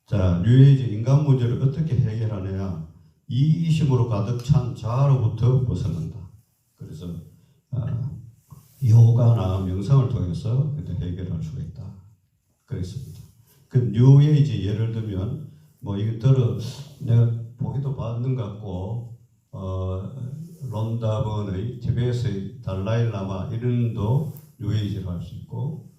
자, 뉴에이지 인간 문제를 어떻게 해결하느냐? 이기심으로 가득 찬 자아로부터 벗어난다. 그래서 요가나 명상을 통해서 해결할 수가 있다. 그랬습니다. 그 뉴에이지 예를 들면 이거 내가 보기도 받는 것 같고, 론다번의 티베트의 달라일라마 이런도 뉴에이지를 할 수 있고,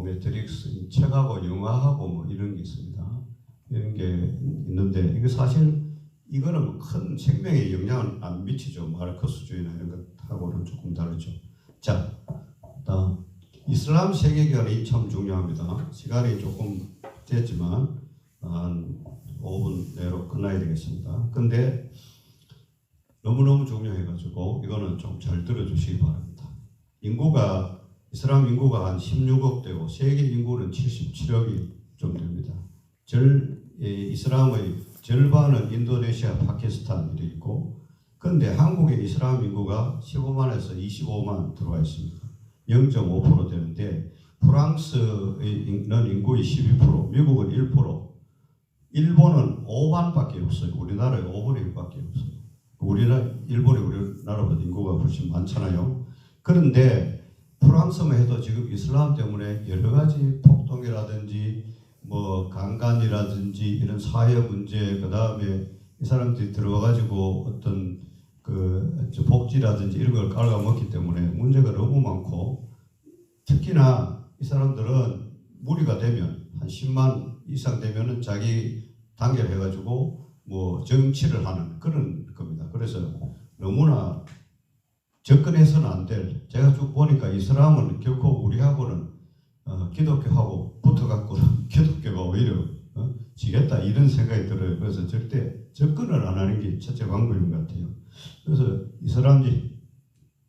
매트릭스 책하고 영화하고 이런 게 있습니다. 이런 게 있는데, 이거 사실 이거는 큰 생명에 영향을 안 미치죠. 마르크스주의나 이런 것하고는 조금 다르죠. 자, 다음. 이슬람 세계관이 참 중요합니다. 시간이 조금 됐지만 한 5분 내로 끝나야 되겠습니다. 근데 너무너무 중요해가지고 이거는 좀 잘 들어주시기 바랍니다. 이슬람 인구가 한 16억 되고 세계 인구는 77억이 좀 됩니다. 이슬람의 절반은 인도네시아, 파키스탄 이렇게 있고, 근데 한국의 이슬람 인구가 15만에서 25만 들어와 있습니다. 0.5% 되는데 프랑스는 인구의 12%, 미국은 1%, 일본은 5만밖에 없어요. 우리나라에 5분의 1밖에 없어요. 일본이 우리나라보다 인구가 훨씬 많잖아요. 그런데 프랑스만 해도 지금 이슬람 때문에 여러 가지 폭동이라든지 뭐 강간이라든지 이런 사회 문제, 그 다음에 이 사람들이 들어와가지고 어떤 복지라든지 이런 걸 깔아먹기 때문에 문제가 너무 많고, 특히나 이 사람들은 무리가 되면 한 10만 이상 되면은 자기 단결해가지고 뭐 정치를 하는 그런 겁니다. 그래서 너무나 접근해서는 안 될, 제가 쭉 보니까 이슬람은 결코 우리하고는 기독교하고 붙어갖고는 기독교가 오히려 지겠다 이런 생각이 들어요. 그래서 절대 접근을 안 하는 게 첫째 방법인 것 같아요. 그래서 이슬람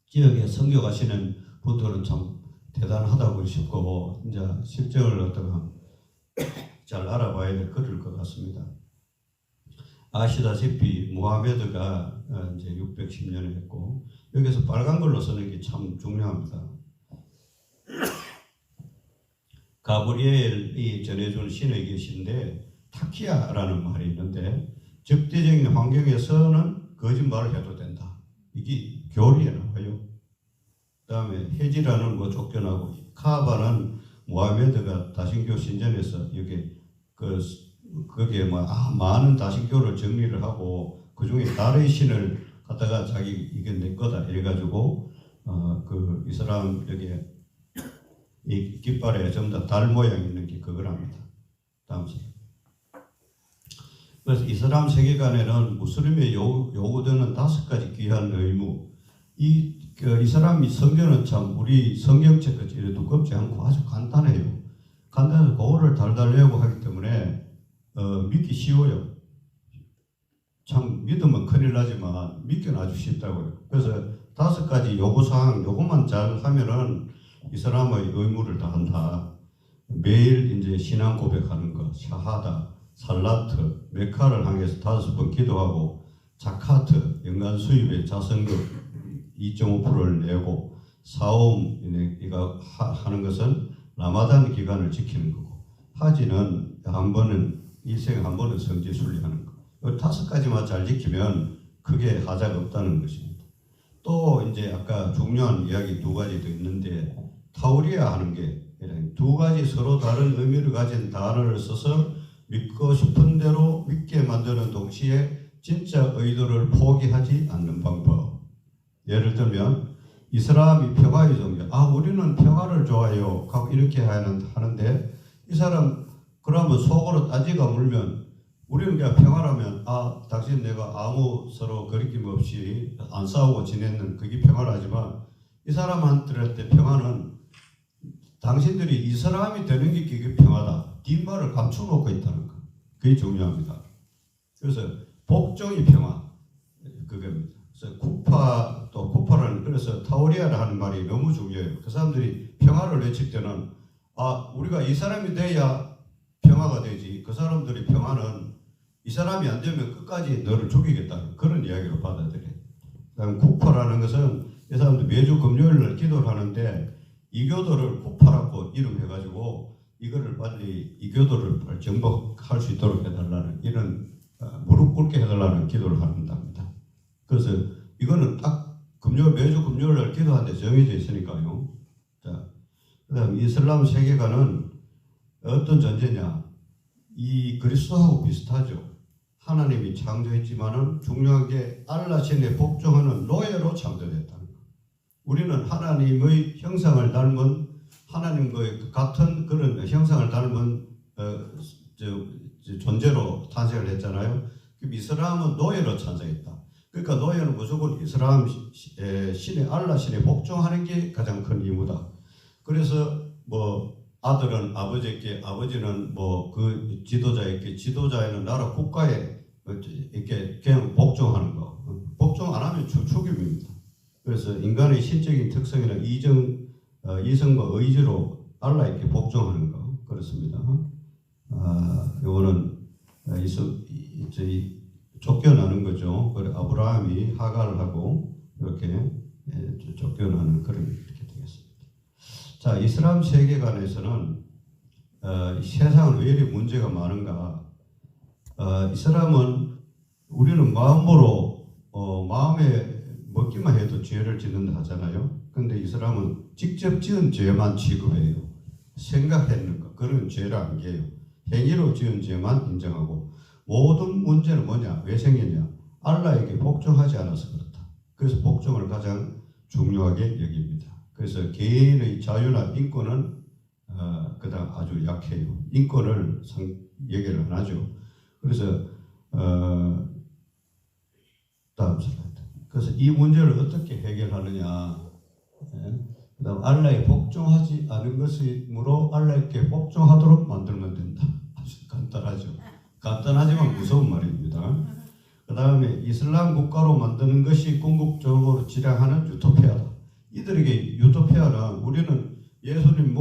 지역에 선교 가시는 분들은 참 대단하다고 싶고, 이제 실정을 어떻게 잘 알아봐야 될 그럴 것 같습니다. 아시다시피 무하메드가 이제 610년에 했고, 여기서 빨간 걸로 쓰는 게 참 중요합니다. 가브리엘이 전해준 신의 계시인데 타키아라는 말이 있는데, 적대적인 환경에서는 거짓말을 해도 된다. 이게 교리에 나와요. 그 다음에 헤지라는 뭐 쫓겨나고, 카바는 무하메드가 다신교 신전에서 거기에 많은 다신교를 정리를 하고 그 중에 달의 신을 갖다가 자기 이게 내 거다 이래가지고 그 이슬람 여기에 이 깃발에 전부 다 달 모양 있는 게 그거랍니다. 다음 slide. 그래서 이슬람 세계관에는 무슬림의 요구되는 5가지 귀한 의무. 이슬람이 성경은 참 우리 성경책같이 이렇게 두껍지 않고 아주 간단해요. 간단해서 그거를 달달 외우고 하기 때문에 믿기 쉬워요. 참 믿으면 큰일 나지만 믿기는 아주 쉽다고요. 그래서 5가지 요구사항, 요것만 잘 하면은 이슬람의 의무를 다 한다. 매일 이제 신앙 고백하는 거, 샤하다, 살라트, 메카를 향해서 5번 기도하고, 자카트, 연간 수입의 자선금 2.5%를 내고, 사움 이거 하는 것은 라마단 기간을 지키는 거고, 하지는 일생에 한 번은 성지 순례하는 거. 5가지만 잘 지키면 크게 하자가 없다는 것입니다. 또 이제 아까 중요한 이야기 2가지 더 있는데, 타우리아 하는 게 2가지 서로 다른 의미를 가진 단어를 써서 믿고 싶은 대로 믿게 만드는 동시에 진짜 의도를 포기하지 않는 방법. 예를 들면 이슬람이 평화의 종교, 우리는 평화를 좋아해요 이렇게 하는데, 이 사람 그러면 속으로 따지가 물면, 우리는 그냥 평화라면 당신 내가 아무 서로 거리낌 없이 안 싸우고 지내는 그게 평화라지만, 이 사람한테 평화는 당신들이 이슬람이 되는 게 그게 평화다. 뒷말을 감춰놓고 있다는 거. 그게 중요합니다. 그래서 복종이 평화. 그겁니다. 그래서 쿠파라는, 그래서 타우리아를 하는 말이 너무 중요해요. 그 사람들이 평화를 외칠 때는 우리가 이 사람이 돼야 평화가 되지, 그 사람들이 평화는 이 사람이 안 되면 끝까지 너를 죽이겠다는 그런 이야기로 받아들여요. 그다음 쿠파라는 것은 이 사람들 매주 금요일날 기도를 하는데, 이교도를 쿠파라고 이름해가지고 이거를 빨리 이교도를 정복할 수 있도록 해달라는, 이런 무릎 꿇게 해달라는 기도를 한답니다. 그래서 이거는 딱 매주 금요일날 기도하는데 정해져 있으니까요. 자, 그다음 이슬람 세계관은 어떤 존재냐? 이 그리스도하고 비슷하죠. 하나님이 창조했지만은 중요한 게 알라 신에 복종하는 노예로 창조됐다는 거. 우리는 하나님의 형상을 닮은, 하나님과 같은 그런 형상을 닮은 존재로 탄생을 했잖아요. 이슬람은 노예로 탄생했다. 그러니까 노예는 무조건 이슬람 신의 알라 신에 복종하는 게 가장 큰 의무다. 그래서 뭐 아들은 아버지에게, 아버지는 뭐 그 지도자에게, 지도자에는 나라 국가에 이렇게 그냥 복종하는 거. 복종 안 하면 죽임입니다. 그래서 인간의 신적인 특성이나 이성과 의지로 알라에게 복종하는 거 그렇습니다. 요거는 저희 쫓겨나는 거죠. 그래 아브라함이 하갈을 하고 이렇게 쫓겨나는 그런 이렇게 되겠습니다. 자, 이슬람 세계관에서는 세상은 왜 이렇게 문제가 많은가? 이슬람은 우리는 마음으로 마음에 먹기만 해도 죄를 짓는다 하잖아요. 근데 이슬람은 직접 지은 죄만 취급해요. 생각했는 거 그런 죄를 안 개요. 행위로 지은 죄만 인정하고 모든 문제는 뭐냐? 왜 생겼냐? 알라에게 복종하지 않아서 그렇다. 그래서 복종을 가장 중요하게 여깁니다. 그래서 개인의 자유나 인권은 그다음 아주 약해요. 인권을 얘기를 안 하죠. 그래서 다음 슬라이드. 그래서 이 문제를 어떻게 해결하느냐? 그다음 알라에 복종하지 않은 것이므로 알라에게 복종하도록 만들면 된다. 아주 간단하죠. 간단하지만 무서운 말입니다. 그 다음에 이슬람 국가로 만드는 것이 궁극적으로 지향하는 유토피아다. 이들에게 유토피아는 우리는 예수님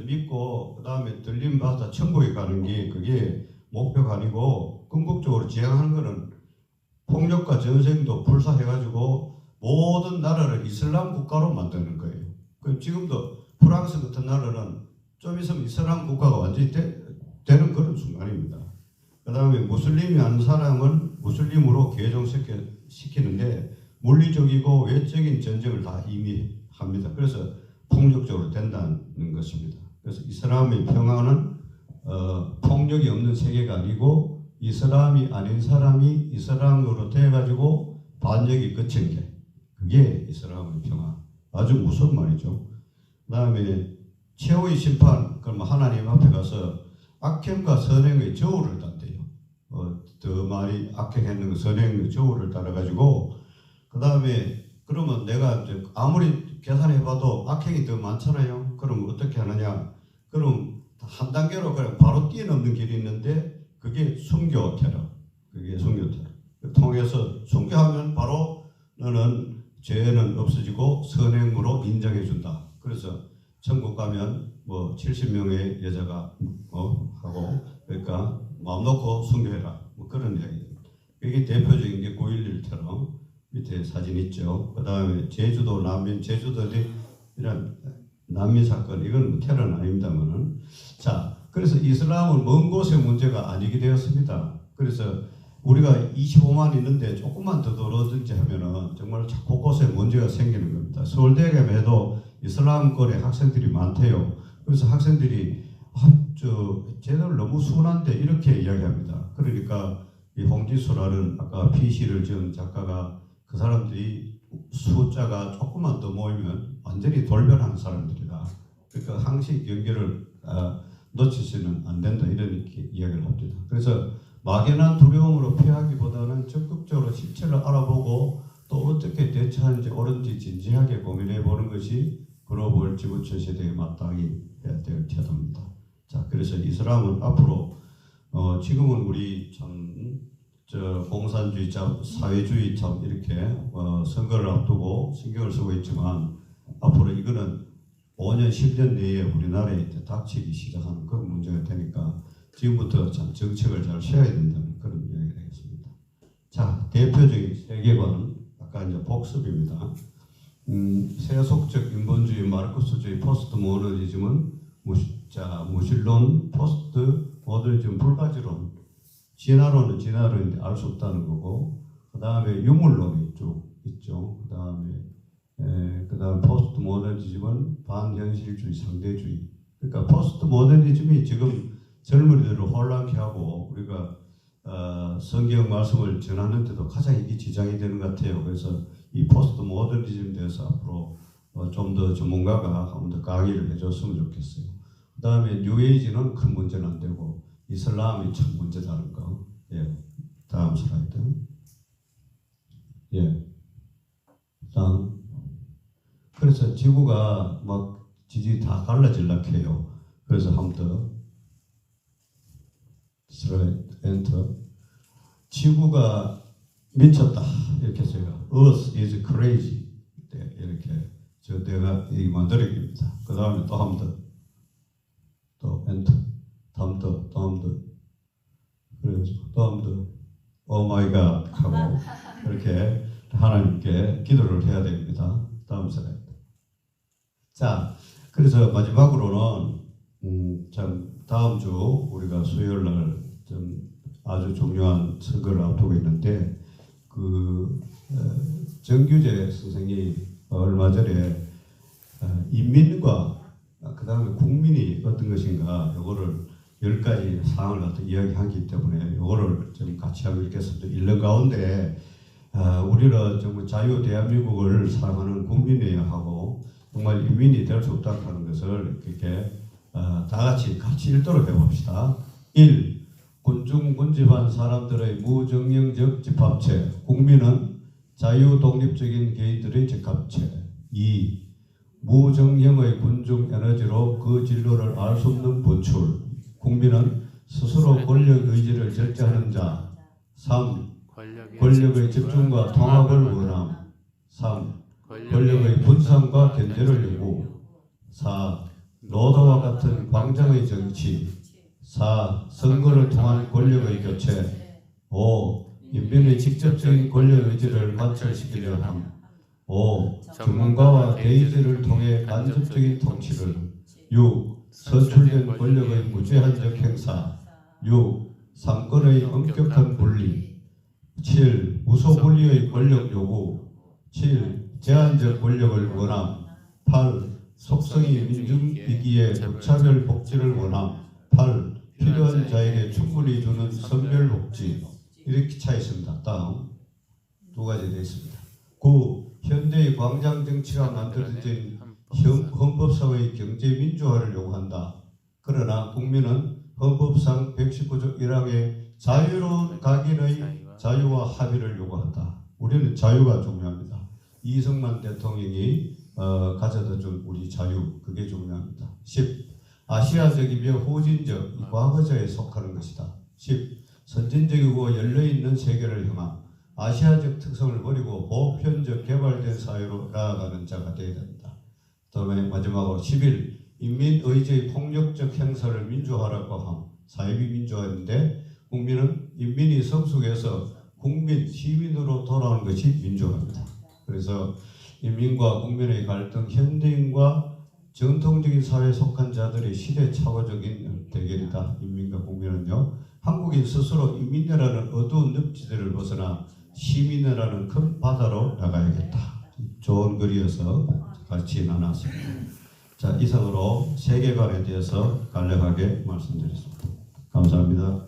믿고 그 다음에 들림 받아 천국에 가는 게 그게 목표가 아니고 궁극적으로 지향하는 것은 폭력과 전쟁도 불사해가지고 모든 나라를 이슬람 국가로 만드는 거예요. 그럼 지금도 프랑스 같은 나라는 좀 있으면 이슬람 국가가 완전히 되는 그런 순간입니다. 그 다음에 무슬림이 아닌 사람은 무슬림으로 개종시키는데 물리적이고 외적인 전쟁을 다 이미 합니다. 그래서 폭력적으로 된다는 것입니다. 그래서 이슬람의 평화는 폭력이 없는 세계가 아니고 이슬람이 아닌 사람이 이슬람으로 돼가지고 반역이 끝인 게 그게 이슬람의 평화. 아주 무서운 말이죠. 그 다음에 최후의 심판, 그러면 하나님 앞에 가서 악행과 선행의 저울을 딴대요. 더 많이 악행했는 선행의 저울을 따라가지고 그 다음에 그러면 내가 이제 아무리 계산해봐도 악행이 더 많잖아요. 그럼 어떻게 하느냐? 그럼 한 단계로 그냥 바로 뛰어넘는 길이 있는데 그게 순교 테러. 그게 순교 테러. 통해서 순교하면 바로 너는 죄는 없어지고 선행으로 인정해준다. 그래서 천국 가면 뭐 70명의 여자가 하고 그러니까 마음 놓고 순교해라. 뭐 그런 이야기입니다. 이게 대표적인 게 9.11 테러. 밑에 사진 있죠. 그 다음에 제주도 난민, 제주도에 이런 난민 사건, 이건 테러는 아닙니다만은. 자, 그래서 이슬람은 먼 곳의 문제가 아니게 되었습니다. 그래서 우리가 25만 있는데 조금만 더 들어오든지 하면은 정말 곳곳에 문제가 생기는 겁니다. 서울대에 가도 이슬람권의 학생들이 많대요. 그래서 학생들이 쟤들 너무 순한데 이렇게 이야기합니다. 그러니까 이 홍지수라는 아까 PC를 지은 작가가 그 사람들이 숫자가 조금만 더 모이면 완전히 돌변하는 사람들이다. 그러니까 항시 경계를 놓치시면 안 된다 이런 이야기를 합니다. 그래서 막연한 두려움으로 피하기보다는 적극적으로 실체를 알아보고 또 어떻게 대처하는지 옳은지 진지하게 고민해 보는 것이 글로벌 지구촌 시대에 마땅히 해야 될 태도입니다. 자, 그래서 이슬람은 앞으로 지금은 우리 참 공산주의, 사회주의 참 이렇게 선거를 앞두고 신경을 쓰고 있지만 앞으로 이거는 5년, 10년 내에 우리나라에 닥치기 시작하는 그런 문제가 되니까 지금부터 참 정책을 잘 세워야 된다는 그런 이야기가 되겠습니다. 자, 대표적인 세계관은 아까 이제 복습입니다. 세속적 인본주의, 마르크스주의, 포스트 모더니즘은 무신론, 포스트 모더니즘, 불가지론, 진화론은 진화론인데 알 수 없다는 거고, 그 다음에 유물론이 쭉 있죠. 그 다음 포스트 모더니즘은 반현실주의, 상대주의. 그러니까 포스트 모더니즘이 지금 젊은이들을 혼란케 하고 우리가 성경 말씀을 전하는데도 가장 이게 지장이 되는 것 같아요. 그래서 이 포스트 모더니즘에 대해서 앞으로 좀 더 전문가가 한 번 더 강의를 해줬으면 좋겠어요. 그 다음에 뉴에이지는 큰 문제는 안 되고 이슬람이 참 문제다는 거. 예. 다음 슬라이드. 예. 다음. 그래서 지구가 막 지지 다 갈라질라 해요. 그래서 한 번 더 슬라이드 엔터. 지구가 미쳤다 이렇게 제가 Earth is crazy 이렇게 내가 이 만들어집니다. 그 다음에 또 한 번 더 엔터 또 한 번 더 그래가지고 또 한 번 더 오 마이 갓 하고 이렇게 하나님께 기도를 해야 됩니다. 다음 슬라이드. 자, 그래서 마지막으로는 참 다음 주 우리가 수요일 날 좀 아주 중요한 선거를 앞두고 있는데 정규재 선생이 얼마 전에 인민과 그 다음에 국민이 어떤 것인가 요거를 10가지 사항을 갖다 이야기하기 때문에 요거를 좀 같이 하고 있겠습니다. 읽는 가운데 우리는 정말 자유 대한민국을 사랑하는 국민이어야 하고 정말 인민이 될 수 없다는 것을 이렇게 다 같이 읽도록 해봅시다. 1. 군중 군집한 사람들의 무정령적 집합체. 국민은 자유 독립적인 개인들의 집합체. 2. 무정령의 군중 에너지로 그 진로를 알 수 없는 분출. 국민은 스스로 권력 의지를 절제하는 자. 3. 권력의 집중과 통합을 원함. 3. 권력의 분산과 견제를 요구. 4. 노도와 같은 광장의 정치. 4. 선거를 통한 권력의 교체. 5. 인민의 직접적인 권력 의지를 관철시키려 함. 5. 전문가와 대의제를 통해 간접적인 통치를. 6. 선출된 권력의 무제한적 행사. 6. 삼권의 엄격한 분리. 7. 무소불위의 권력 요구. 7. 제한적 권력을 원함. 8. 속성이 민중이기에 무차별 복지를 원함. 8. 필요한 자에게 충분히 주는 선별복지. 이렇게 차 있습니다. 다음 두 가지 되어 있습니다. 9. 현대의 광장 정치가 만들어진 헌법상의 경제민주화를 요구한다. 그러나 국민은 헌법상 119조 1항의 자유로운 각인의 자유와 합의를 요구한다. 우리는 자유가 중요합니다. 이승만 대통령이 가져다 준 우리 자유, 그게 중요합니다. 10. 아시아적이며 후진적, 과거자에 속하는 것이다. 10. 선진적이고 열려있는 세계를 향한 아시아적 특성을 버리고 보편적 개발된 사회로 나아가는 자가 되어야 됩니다. 다음에 마지막으로 11. 인민의제의 폭력적 행사를 민주화라고 함. 사회비 민주화인데 국민은 인민이 성숙해서 국민, 시민으로 돌아오는 것이 민주화입니다. 그래서 인민과 국민의 갈등, 현대인과 전통적인 사회에 속한 자들의 시대착오적인 대결이다. 인민과 국민은요. 한국인 스스로 인민이라는 어두운 늪지대를 벗어나 시민이라는 큰 바다로 나가야겠다. 좋은 글이어서 같이 나눴습니다. 자, 이상으로 세계관에 대해서 간략하게 말씀드렸습니다. 감사합니다.